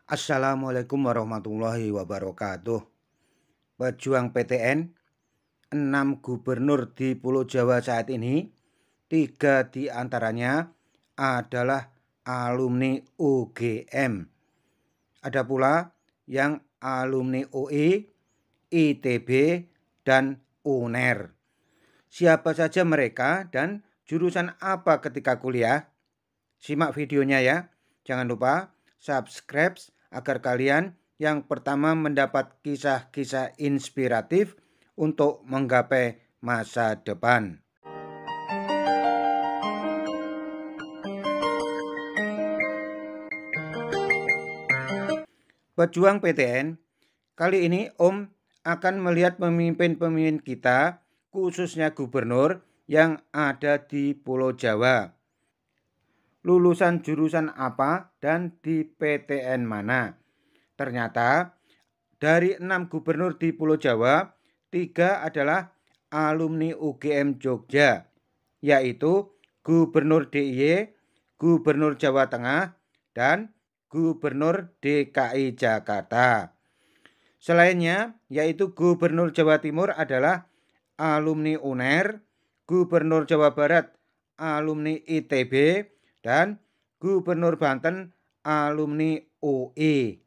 Assalamualaikum warahmatullahi wabarakatuh. Pejuang PTN, 6 gubernur di Pulau Jawa saat ini, 3 di antaranya adalah alumni UGM. Ada pula yang alumni UI, ITB, dan UNER. Siapa saja mereka dan jurusan apa ketika kuliah? Simak videonya ya. Jangan lupa subscribe agar kalian yang pertama mendapat kisah-kisah inspiratif untuk menggapai masa depan. Pejuang PTN, kali ini Om akan melihat pemimpin-pemimpin kita, khususnya gubernur yang ada di Pulau Jawa. Lulusan jurusan apa dan di PTN mana? Ternyata dari 6 gubernur di Pulau Jawa, 3 adalah alumni UGM Jogja, yaitu Gubernur DIY, Gubernur Jawa Tengah, dan Gubernur DKI Jakarta. Selainnya, yaitu Gubernur Jawa Timur adalah alumni UNER, Gubernur Jawa Barat alumni ITB, dan Gubernur Banten alumni UI.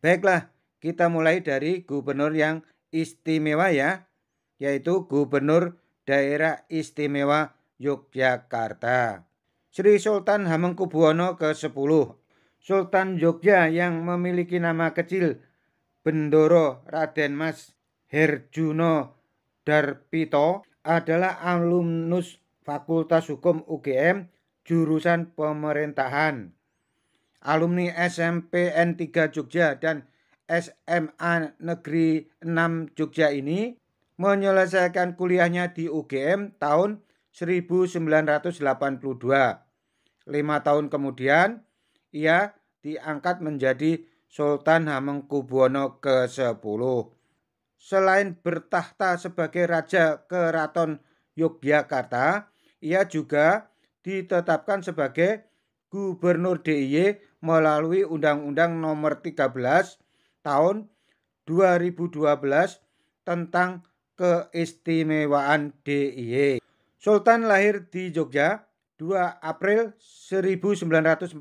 Baiklah, kita mulai dari gubernur yang istimewa ya, yaitu Gubernur Daerah Istimewa Yogyakarta. Sri Sultan Hamengkubuwono ke-10, Sultan Yogya yang memiliki nama kecil Bendoro Raden Mas Herjuno Darpito adalah alumnus Fakultas Hukum UGM jurusan pemerintahan. Alumni SMPN 3 Jogja dan SMA Negeri 6 Jogja ini menyelesaikan kuliahnya di UGM tahun 1982. 5 tahun kemudian, ia diangkat menjadi Sultan Hamengkubuwono ke-10. Selain bertahta sebagai Raja Keraton Yogyakarta, ia juga ditetapkan sebagai Gubernur DIY melalui Undang-Undang Nomor 13 tahun 2012 tentang keistimewaan DIY. Sultan lahir di Jogja 2 April 1946.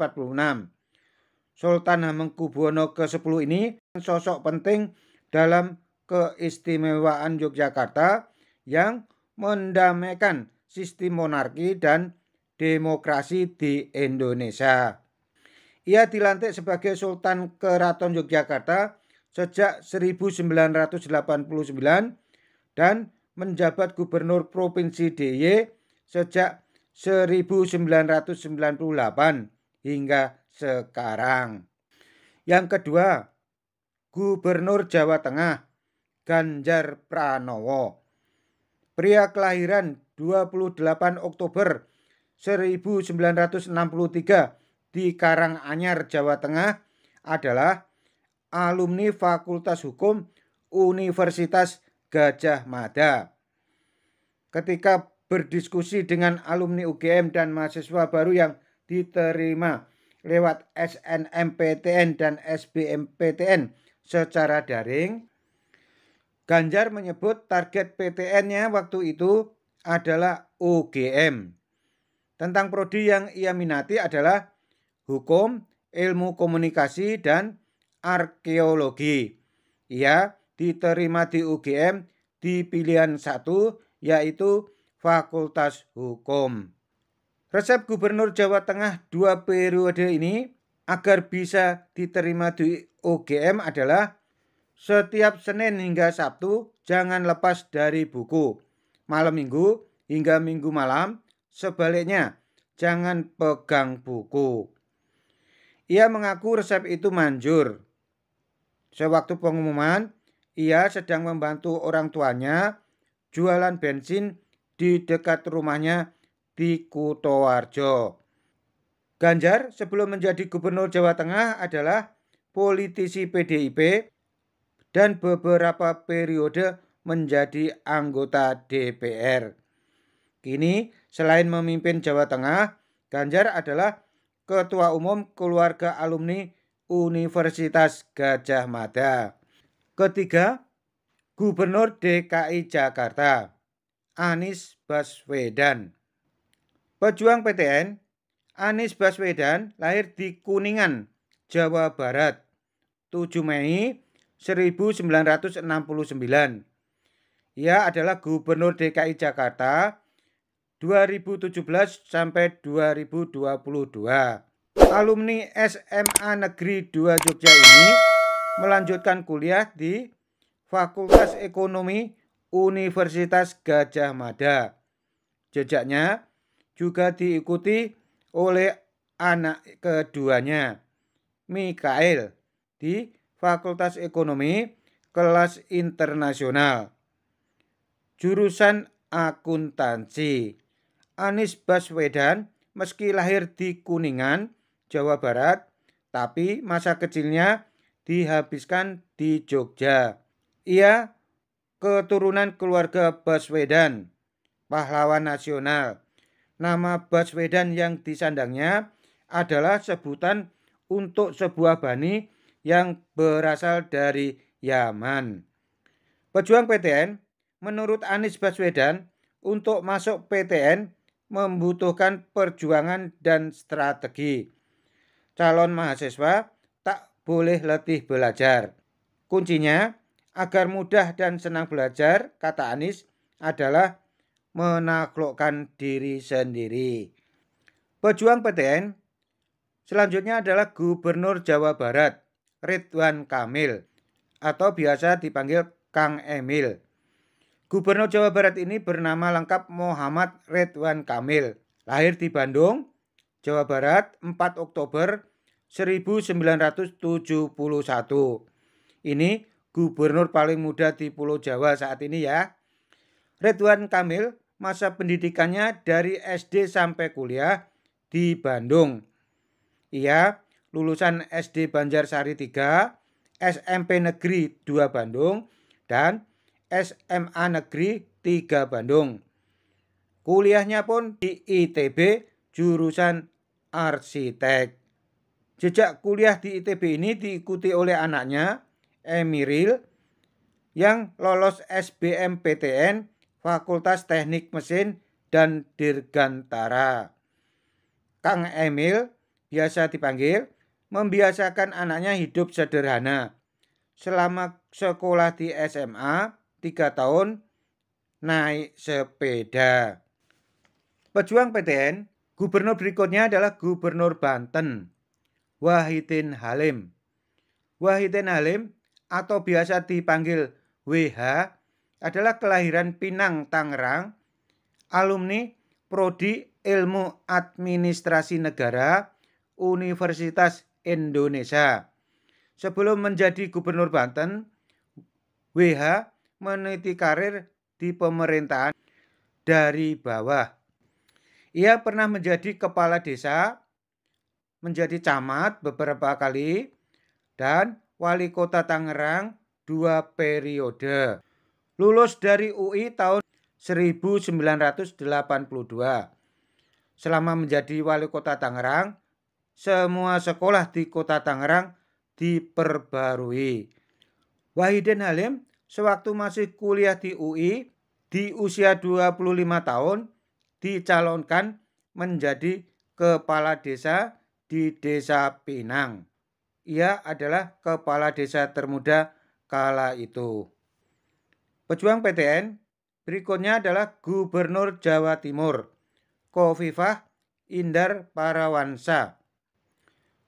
Sultan Hamengkubuwono ke-10 ini sosok penting dalam keistimewaan Yogyakarta yang mendamaikan sistem monarki dan demokrasi di Indonesia. Ia dilantik sebagai Sultan Keraton Yogyakarta sejak 1989 dan menjabat Gubernur Provinsi DIY sejak 1998 hingga sekarang. Yang kedua, Gubernur Jawa Tengah Ganjar Pranowo. Pria kelahiran 28 Oktober 1963 di Karanganyar, Jawa Tengah adalah alumni Fakultas Hukum Universitas Gadjah Mada. Ketika berdiskusi dengan alumni UGM dan mahasiswa baru yang diterima lewat SNMPTN dan SBMPTN secara daring, Ganjar menyebut target PTN-nya waktu itu adalah UGM. Tentang prodi yang ia minati adalah hukum, ilmu komunikasi, dan arkeologi. Ia diterima di UGM di pilihan 1, yaitu Fakultas Hukum. Resep Gubernur Jawa Tengah 2 periode ini agar bisa diterima di UGM adalah setiap Senin hingga Sabtu jangan lepas dari buku. Malam minggu hingga minggu malam sebaliknya jangan pegang buku. Ia mengaku resep itu manjur. Sewaktu pengumuman, ia sedang membantu orang tuanya jualan bensin di dekat rumahnya di Kutoarjo. Ganjar sebelum menjadi Gubernur Jawa Tengah adalah politisi PDIP dan beberapa periode menjadi anggota DPR. Kini selain memimpin Jawa Tengah, Ganjar adalah Ketua Umum Keluarga Alumni Universitas Gadjah Mada. Ketiga, Gubernur DKI Jakarta, Anies Baswedan. Pejuang PTN, Anies Baswedan lahir di Kuningan, Jawa Barat, 7 Mei 1969. Ia adalah Gubernur DKI Jakarta 2017 sampai 2022. Alumni SMA Negeri 2 Jogja ini melanjutkan kuliah di Fakultas Ekonomi Universitas Gadjah Mada. Jejaknya juga diikuti oleh anak keduanya, Mikael, di Fakultas Ekonomi kelas internasional, jurusan akuntansi. Anies Baswedan meski lahir di Kuningan, Jawa Barat, tapi masa kecilnya dihabiskan di Jogja. Ia keturunan keluarga Baswedan, pahlawan nasional. Nama Baswedan yang disandangnya adalah sebutan untuk sebuah bani yang berasal dari Yaman. Pejuang PTN, menurut Anies Baswedan, untuk masuk PTN membutuhkan perjuangan dan strategi. Calon mahasiswa tak boleh letih belajar. Kuncinya agar mudah dan senang belajar, kata Anies, adalah menaklukkan diri sendiri. Pejuang PTN selanjutnya adalah Gubernur Jawa Barat, Ridwan Kamil, atau biasa dipanggil Kang Emil. Gubernur Jawa Barat ini bernama lengkap Muhammad Ridwan Kamil. Lahir di Bandung, Jawa Barat, 4 Oktober 1971. Ini gubernur paling muda di Pulau Jawa saat ini ya. Ridwan Kamil masa pendidikannya dari SD sampai kuliah di Bandung. Ia lulusan SD Banjarsari 3, SMP Negeri 2 Bandung, dan SMA Negeri 3 Bandung. Kuliahnya pun di ITB jurusan arsitek. Jejak kuliah di ITB ini diikuti oleh anaknya, Emiril, yang lolos SBMPTN Fakultas Teknik Mesin dan Dirgantara. Kang Emil, biasa dipanggil, membiasakan anaknya hidup sederhana. Selama sekolah di SMA, 3 tahun naik sepeda. Pejuang PTN, gubernur berikutnya adalah Gubernur Banten, Wahidin Halim. Wahidin Halim atau biasa dipanggil WH adalah kelahiran Pinang, Tangerang, alumni Prodi Ilmu Administrasi Negara Universitas Indonesia. Sebelum menjadi Gubernur Banten, WH meniti karir di pemerintahan dari bawah. Ia pernah menjadi kepala desa, menjadi camat beberapa kali, dan wali kota Tangerang 2 periode. Lulus dari UI tahun 1982. Selama menjadi wali kota Tangerang, semua sekolah di kota Tangerang diperbarui. Wahidin Halim sewaktu masih kuliah di UI, di usia 25 tahun, dicalonkan menjadi kepala desa di Desa Pinang. Ia adalah kepala desa termuda kala itu. Pejuang PTN berikutnya adalah Gubernur Jawa Timur, Khofifah Indar Parawansa.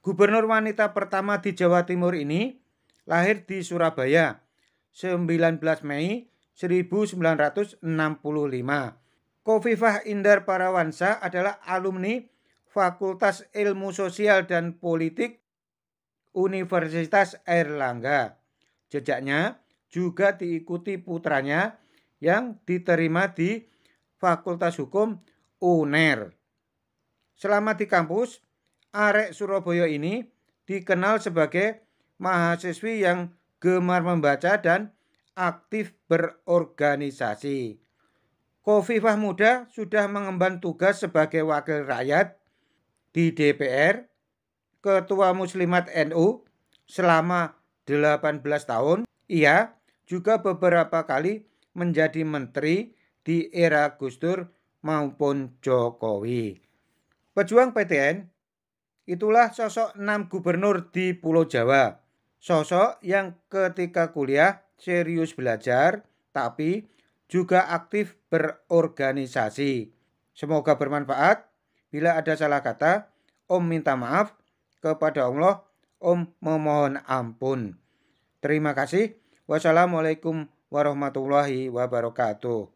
Gubernur wanita pertama di Jawa Timur ini lahir di Surabaya, 19 Mei 1965. Khofifah Indar Parawansa adalah alumni Fakultas Ilmu Sosial dan Politik Universitas Airlangga. Jejaknya juga diikuti putranya yang diterima di Fakultas Hukum UNER. Selama di kampus, arek Surabaya ini dikenal sebagai mahasiswi yang gemar membaca dan aktif berorganisasi. Khofifah muda sudah mengemban tugas sebagai wakil rakyat di DPR, Ketua Muslimat NU, selama 18 tahun. Ia juga beberapa kali menjadi menteri di era Gus Dur maupun Jokowi. Pejuang PTN itulah sosok 6 gubernur di Pulau Jawa. Sosok yang ketika kuliah serius belajar, tapi juga aktif berorganisasi. Semoga bermanfaat. Bila ada salah kata, Om minta maaf. Kepada Allah, Om memohon ampun. Terima kasih. Wassalamualaikum warahmatullahi wabarakatuh.